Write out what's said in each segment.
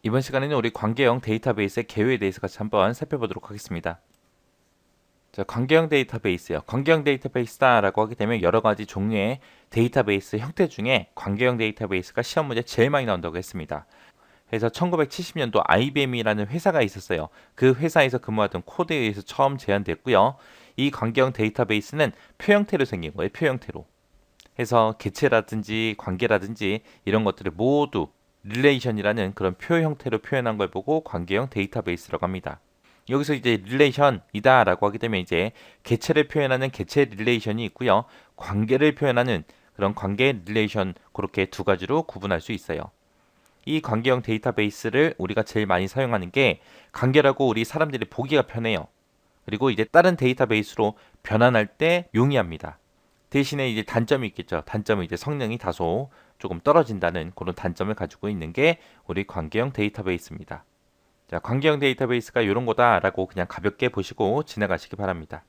이번 시간에는 우리 관계형 데이터베이스의 개요에 대해서 같이 한번 살펴보도록 하겠습니다. 자, 관계형 데이터베이스요. 관계형 데이터베이스다라고 하게 되면 여러 가지 종류의 데이터베이스 형태 중에 관계형 데이터베이스가 시험 문제 제일 많이 나온다고 했습니다. 그래서 1970년도 IBM이라는 회사가 있었어요. 그 회사에서 근무하던 코드에 의해서 처음 제안됐고요. 이 관계형 데이터베이스는 표 형태로 생긴 거예요. 표 형태로. 해서 개체라든지 관계라든지 이런 것들을 모두 릴레이션이라는 그런 표 형태로 표현한 걸 보고 관계형 데이터베이스라고 합니다. 여기서 이제 릴레이션이다 라고 하게 되면 이제 개체를 표현하는 개체 릴레이션이 있고요. 관계를 표현하는 그런 관계 릴레이션, 그렇게 두 가지로 구분할 수 있어요. 이 관계형 데이터베이스를 우리가 제일 많이 사용하는 게 관계라고 우리 사람들이 보기가 편해요. 그리고 이제 다른 데이터베이스로 변환할 때 용이합니다. 대신에 이제 단점이 있겠죠. 단점은 이제 성능이 다소 조금 떨어진다는 그런 단점을 가지고 있는 게 우리 관계형 데이터베이스입니다. 자, 관계형 데이터베이스가 이런 거다라고 그냥 가볍게 보시고 지나가시기 바랍니다.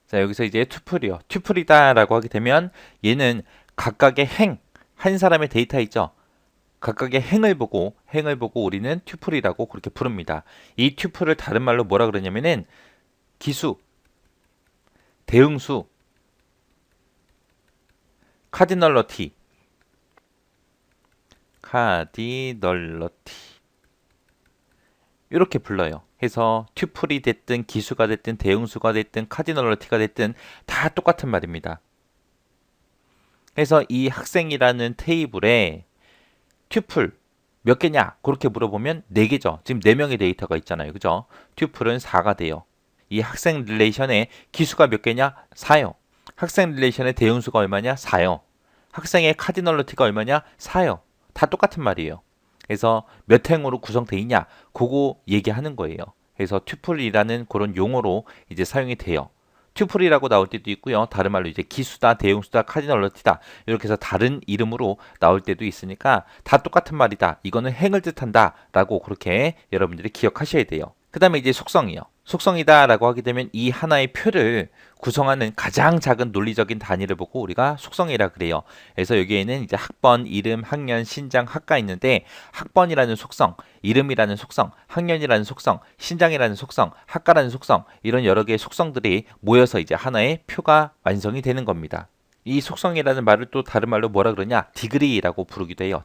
자, 여기서 이제 튜플이요. 튜플이다라고 하게 되면 얘는 각각의 행, 한 사람의 데이터 있죠. 각각의 행을 보고 우리는 튜플이라고 그렇게 부릅니다. 이 튜플을 다른 말로 뭐라 그러냐면은 기수, 대응수, 카디널러티 이렇게 불러요. 해서 튜플이 됐든 기수가 됐든 대응수가 됐든 카디널러티가 됐든 다 똑같은 말입니다. 그래서 이 학생이라는 테이블에 튜플 몇 개냐? 그렇게 물어보면 4개죠. 지금 4명의 데이터가 있잖아요. 그죠? 튜플은 4가 돼요. 이 학생 릴레이션에 기수가 몇 개냐? 4요. 학생 릴레이션의 대응수가 얼마냐? 4요. 학생의 카디널러티가 얼마냐? 4요. 다 똑같은 말이에요. 그래서 몇 행으로 구성되어 있냐? 그거 얘기하는 거예요. 그래서 튜플이라는 그런 용어로 이제 사용이 돼요. 튜플이라고 나올 때도 있고요. 다른 말로 이제 기수다, 대응수다, 카디널러티다 이렇게 해서 다른 이름으로 나올 때도 있으니까 다 똑같은 말이다. 이거는 행을 뜻한다 라고 그렇게 여러분들이 기억하셔야 돼요. 그 다음에 이제 속성이요. 속성이다 라고 하게 되면 이 하나의 표를 구성하는 가장 작은 논리적인 단위를 보고 우리가 속성이라 그래요. 그래서 여기에는 이제 학번, 이름, 학년, 신장, 학과 있는데 학번이라는 속성, 이름이라는 속성, 학년이라는 속성, 신장이라는 속성, 학과라는 속성, 이런 여러 개의 속성들이 모여서 이제 하나의 표가 완성이 되는 겁니다. 이 속성이라는 말을 또 다른 말로 뭐라 그러냐? 디그리라고 부르기도 해요.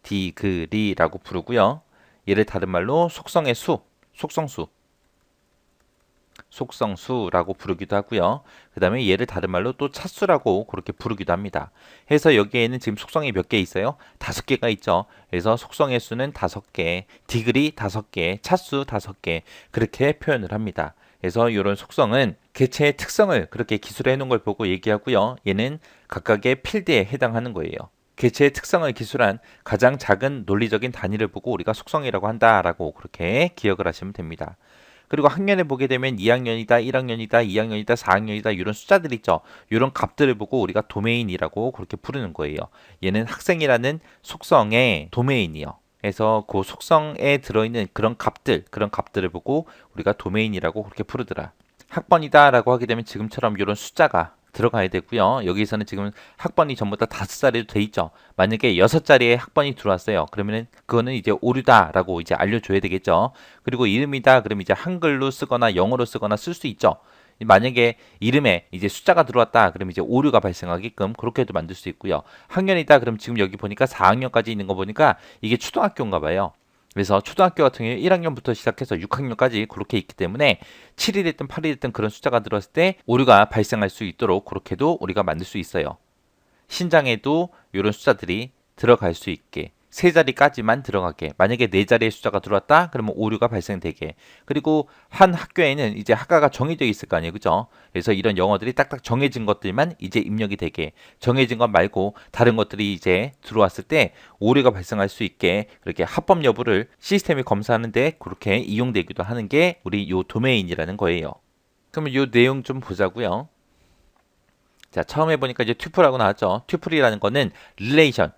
디그리라고 부르고요. 얘를 다른 말로 속성의 수, 속성수라고 부르기도 하고요. 그 다음에 얘를 다른 말로 또 차수라고 그렇게 부르기도 합니다. 해서 여기에는 지금 속성이 몇 개 있어요? 5개가 있죠. 그래서 속성의 수는 5개, 디그리 5개, 차수 5개 그렇게 표현을 합니다. 그래서 이런 속성은 개체의 특성을 그렇게 기술해 놓은 걸 보고 얘기하고요. 얘는 각각의 필드에 해당하는 거예요. 개체의 특성을 기술한 가장 작은 논리적인 단위를 보고 우리가 속성이라고 한다라고 그렇게 기억을 하시면 됩니다. 그리고 학년을 보게 되면 2학년이다, 1학년이다, 2학년이다, 4학년이다 이런 숫자들 있죠. 이런 값들을 보고 우리가 도메인이라고 그렇게 부르는 거예요. 얘는 학생이라는 속성의 도메인이요. 그래서 그 속성에 들어있는 그런 값들을 보고 우리가 도메인이라고 그렇게 부르더라. 학번이다라고 하게 되면 지금처럼 이런 숫자가 들어가야 되고요. 여기서는 지금 학번이 전부 다 5자리로 돼 있죠. 만약에 6자리에 학번이 들어왔어요. 그러면은 그거는 이제 오류다라고 이제 알려줘야 되겠죠. 그리고 이름이다 그러면 이제 한글로 쓰거나 영어로 쓰거나 쓸 수 있죠. 만약에 이름에 이제 숫자가 들어왔다 그러면 이제 오류가 발생하게끔 그렇게도 만들 수 있고요. 학년이다 그럼 지금 여기 보니까 4학년까지 있는 거 보니까 이게 초등학교인가 봐요. 그래서 초등학교 같은 경우에 1학년부터 시작해서 6학년까지 그렇게 있기 때문에 7이 됐든 8이 됐든 그런 숫자가 들어왔을 때 오류가 발생할 수 있도록 그렇게도 우리가 만들 수 있어요. 신장에도 이런 숫자들이 들어갈 수 있게 세 자리까지만 들어가게. 만약에 네 자리의 숫자가 들어왔다 그러면 오류가 발생되게. 그리고 한 학교에는 이제 학과가 정해져 있을 거 아니에요. 그죠? 그래서 이런 영어들이 딱딱 정해진 것들만 이제 입력이 되게, 정해진 것 말고 다른 것들이 이제 들어왔을 때 오류가 발생할 수 있게 그렇게 합법 여부를 시스템이 검사하는데 그렇게 이용되기도 하는 게 우리 요 도메인이라는 거예요. 그러면 요 내용 좀 보자고요. 자, 처음 해보니까 이제 튜플하고 나왔죠. 튜플이라는 거는 릴레이션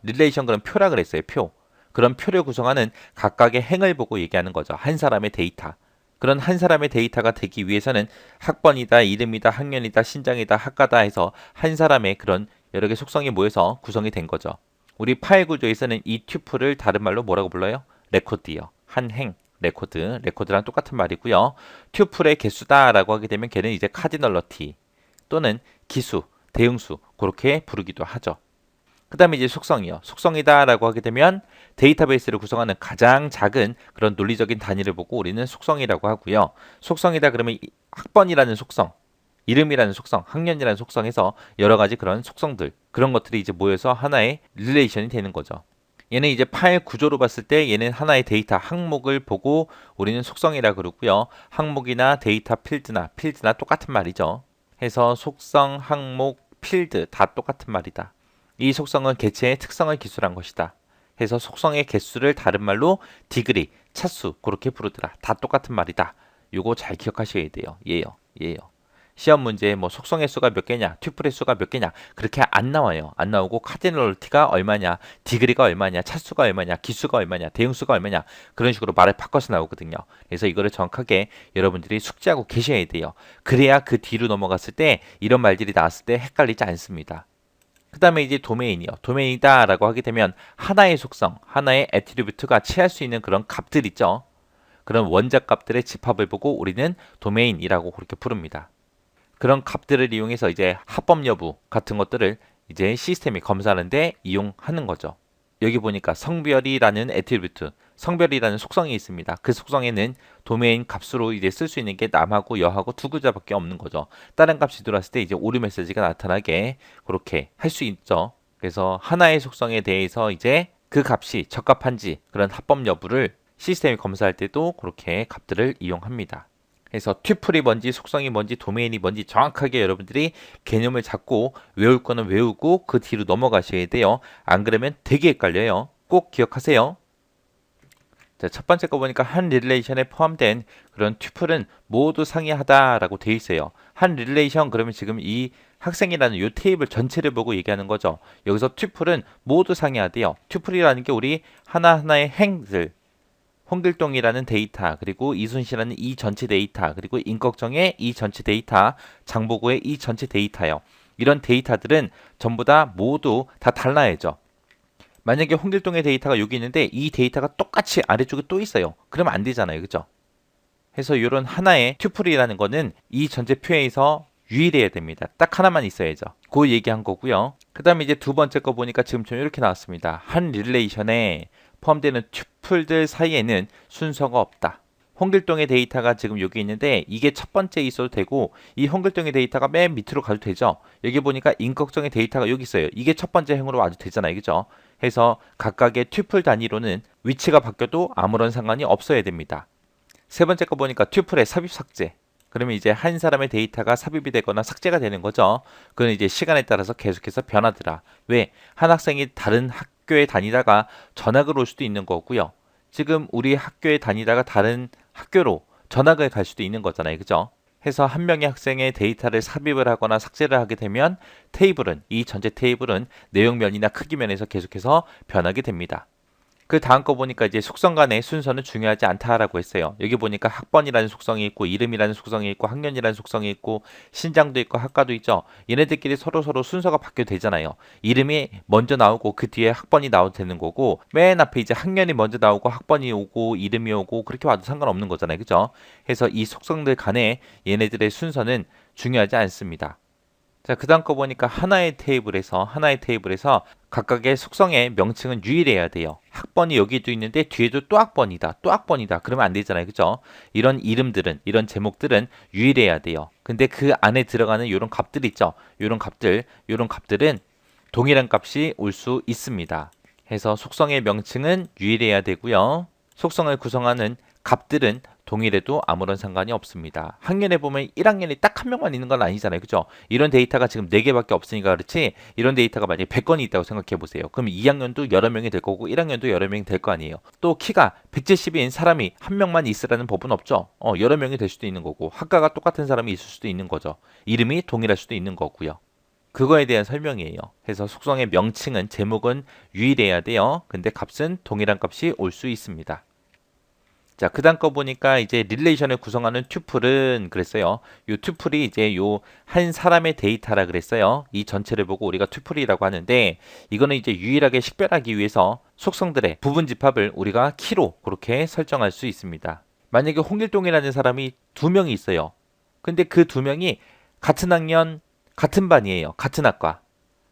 그런 표라 그랬어요. 표. 그런 표를 구성하는 각각의 행을 보고 얘기하는 거죠. 한 사람의 데이터. 그런 한 사람의 데이터가 되기 위해서는 학번이다, 이름이다, 학년이다, 신장이다, 학과다 해서 한 사람의 그런 여러 개 속성이 모여서 구성이 된 거죠. 우리 파일 구조에서는 이 튜플을 다른 말로 뭐라고 불러요? 레코드요. 한 행, 레코드, 레코드랑 똑같은 말이고요. 튜플의 개수다라고 하게 되면 걔는 이제 카디널러티 또는 기수, 대응수 그렇게 부르기도 하죠. 그 다음에 이제 속성이요. 속성이다라고 하게 되면 데이터베이스를 구성하는 가장 작은 그런 논리적인 단위를 보고 우리는 속성이라고 하고요. 속성이다 그러면 학번이라는 속성, 이름이라는 속성, 학년이라는 속성에서 여러 가지 그런 속성들, 그런 것들이 이제 모여서 하나의 릴레이션이 되는 거죠. 얘는 이제 파일 구조로 봤을 때 얘는 하나의 데이터 항목을 보고 우리는 속성이라 그러고요. 항목이나 데이터 필드나 똑같은 말이죠. 해서 속성, 항목, 필드 다 똑같은 말이다. 이 속성은 개체의 특성을 기술한 것이다. 해서 속성의 개수를 다른 말로 디그리, 차수 그렇게 부르더라. 다 똑같은 말이다. 요거 잘 기억하셔야 돼요. 얘요. 시험 문제에 뭐 속성의 수가 몇 개냐, 튜플의 수가 몇 개냐 그렇게 안 나와요. 안 나오고 카디널리티가 얼마냐, 디그리가 얼마냐, 차수가 얼마냐, 기수가 얼마냐, 대응수가 얼마냐 그런 식으로 말을 바꿔서 나오거든요. 그래서 이거를 정확하게 여러분들이 숙지하고 계셔야 돼요. 그래야 그 뒤로 넘어갔을 때 이런 말들이 나왔을 때 헷갈리지 않습니다. 그 다음에 이제 도메인이요. 도메인이다 라고 하게 되면 하나의 속성, 하나의 애트리뷰트가 취할 수 있는 그런 값들 있죠. 그런 원작 값들의 집합을 보고 우리는 도메인이라고 그렇게 부릅니다. 그런 값들을 이용해서 이제 합법 여부 같은 것들을 이제 시스템이 검사하는데 이용하는 거죠. 여기 보니까 성별이라는 애트리뷰트, 성별이라는 속성이 있습니다. 그 속성에는 도메인 값으로 이제 쓸 수 있는 게 남하고 여하고 두 글자밖에 없는 거죠. 다른 값이 들어왔을 때 이제 오류 메시지가 나타나게 그렇게 할 수 있죠. 그래서 하나의 속성에 대해서 이제 그 값이 적합한지 그런 합법 여부를 시스템이 검사할 때도 그렇게 값들을 이용합니다. 그래서 튜플이 뭔지 속성이 뭔지 도메인이 뭔지 정확하게 여러분들이 개념을 잡고 외울 거는 외우고 그 뒤로 넘어가셔야 돼요. 안 그러면 되게 헷갈려요. 꼭 기억하세요. 자, 첫 번째 거 보니까 한 릴레이션에 포함된 그런 튜플은 모두 상이하다라고 되어 있어요. 한 릴레이션 그러면 지금 이 학생이라는 이 테이블 전체를 보고 얘기하는 거죠. 여기서 튜플은 모두 상이하대요. 튜플이라는 게 우리 하나하나의 행들 홍길동이라는 데이터, 그리고 이순신이라는 이 전체 데이터, 그리고 임꺽정의 이 전체 데이터, 장보고의 이 전체 데이터요. 이런 데이터들은 전부 다 모두 다 달라야죠. 만약에 홍길동의 데이터가 여기 있는데 이 데이터가 똑같이 아래쪽에 또 있어요. 그러면 안 되잖아요. 그죠? 해서 이런 하나의 튜플이라는 거는 이 전체 표에서 유일해야 됩니다. 딱 하나만 있어야죠. 그 얘기한 거고요. 그 다음에 이제 두 번째 거 보니까 지금 좀 이렇게 나왔습니다. 한 릴레이션에 포함되는 튜플들 사이에는 순서가 없다. 홍길동의 데이터가 지금 여기 있는데 이게 첫 번째 있어도 되고 이 홍길동의 데이터가 맨 밑으로 가도 되죠. 여기 보니까 임꺽정의 데이터가 여기 있어요. 이게 첫 번째 행으로 와도 되잖아요. 그죠? 해서 각각의 튜플 단위로는 위치가 바뀌어도 아무런 상관이 없어야 됩니다. 세 번째 거 보니까 튜플의 삽입 삭제. 그러면 이제 한 사람의 데이터가 삽입이 되거나 삭제가 되는 거죠. 그건 이제 시간에 따라서 계속해서 변하더라. 왜? 한 학생이 다른 학교에 다니다가 전학을 올 수도 있는 거고요. 지금 우리 학교에 다니다가 다른 학교로 전학을 갈 수도 있는 거잖아요. 그죠? 해서 한 명의 학생의 데이터를 삽입을 하거나 삭제를 하게 되면 테이블은, 이 전체 테이블은 내용면이나 크기면에서 계속해서 변하게 됩니다. 그 다음 거 보니까 이제 속성 간의 순서는 중요하지 않다라고 했어요. 여기 보니까 학번이라는 속성이 있고 이름이라는 속성이 있고 학년이라는 속성이 있고 신장도 있고 학과도 있죠. 얘네들끼리 서로 순서가 바뀌어도 되잖아요. 이름이 먼저 나오고 그 뒤에 학번이 나와도 되는 거고 맨 앞에 이제 학년이 먼저 나오고 학번이 오고 이름이 오고 그렇게 와도 상관없는 거잖아요. 그죠? 해서 이 속성들 간의 얘네들의 순서는 중요하지 않습니다. 자, 그 다음 거 보니까 하나의 테이블에서 각각의 속성의 명칭은 유일해야 돼요. 학번이 여기도 있는데 뒤에도 또 학번이다. 그러면 안 되잖아요. 그죠? 이런 이름들은, 이런 제목들은 유일해야 돼요. 근데 그 안에 들어가는 이런 값들 있죠. 이런 값들은 동일한 값이 올 수 있습니다. 해서 속성의 명칭은 유일해야 되고요. 속성을 구성하는 값들은 동일해도 아무런 상관이 없습니다. 학년에 보면 1학년이 딱 한 명만 있는 건 아니잖아요. 그죠? 이런 데이터가 지금 4개밖에 없으니까 그렇지 이런 데이터가 만약에 100건이 있다고 생각해 보세요. 그럼 2학년도 여러 명이 될 거고 1학년도 여러 명이 될 거 아니에요. 또 키가 170인 사람이 한 명만 있으라는 법은 없죠. 여러 명이 될 수도 있는 거고 학과가 똑같은 사람이 있을 수도 있는 거죠. 이름이 동일할 수도 있는 거고요. 그거에 대한 설명이에요. 그래서 속성의 명칭은 제목은 유일해야 돼요. 근데 값은 동일한 값이 올 수 있습니다. 자, 그다음 거 보니까 이제 릴레이션을 구성하는 튜플은 그랬어요. 요 튜플이 이제 요 한 사람의 데이터라 그랬어요. 이 전체를 보고 우리가 튜플이라고 하는데 이거는 이제 유일하게 식별하기 위해서 속성들의 부분 집합을 우리가 키로 그렇게 설정할 수 있습니다. 만약에 홍길동이라는 사람이 두 명이 있어요. 근데 그 두 명이 같은 학년, 같은 반이에요. 같은 학과.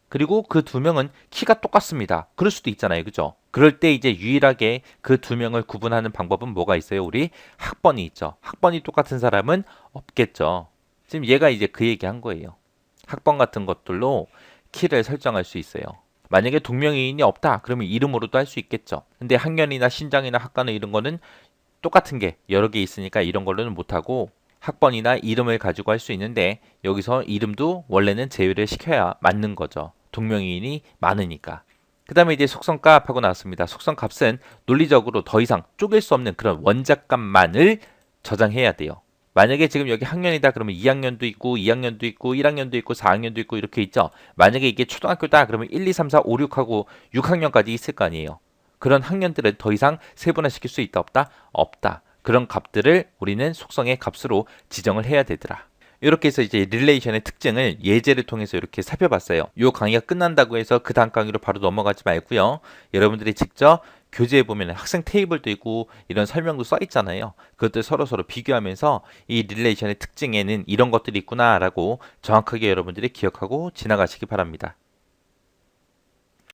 그리고 그 두 명은 키가 똑같습니다. 그럴 수도 있잖아요. 그죠? 그럴 때 이제 유일하게 그 두 명을 구분하는 방법은 뭐가 있어요? 우리 학번이 있죠. 학번이 똑같은 사람은 없겠죠. 지금 얘가 이제 그 얘기 한 거예요. 학번 같은 것들로 키를 설정할 수 있어요. 만약에 동명이인이 없다. 그러면 이름으로도 할 수 있겠죠. 근데 학년이나 신장이나 학과는 이런 거는 똑같은 게 여러 개 있으니까 이런 걸로는 못하고 학번이나 이름을 가지고 할 수 있는데 여기서 이름도 원래는 제외를 시켜야 맞는 거죠. 동명이인이 많으니까. 그 다음에 이제 속성값 하고 나왔습니다. 속성값은 논리적으로 더 이상 쪼갤 수 없는 그런 원자값만을 저장해야 돼요. 만약에 지금 여기 학년이다 그러면 2학년도 있고 2학년도 있고 1학년도 있고 4학년도 있고 이렇게 있죠. 만약에 이게 초등학교다 그러면 1, 2, 3, 4, 5, 6하고 6학년까지 있을 거 아니에요. 그런 학년들은 더 이상 세분화시킬 수 있다 없다? 없다. 그런 값들을 우리는 속성의 값으로 지정을 해야 되더라. 이렇게 해서 이제 릴레이션의 특징을 예제를 통해서 이렇게 살펴봤어요. 이 강의가 끝난다고 해서 그 다음 강의로 바로 넘어가지 말고요. 여러분들이 직접 교재에 보면 학생 테이블도 있고 이런 설명도 써 있잖아요. 그것들 서로 비교하면서 이 릴레이션의 특징에는 이런 것들이 있구나라고 정확하게 여러분들이 기억하고 지나가시기 바랍니다.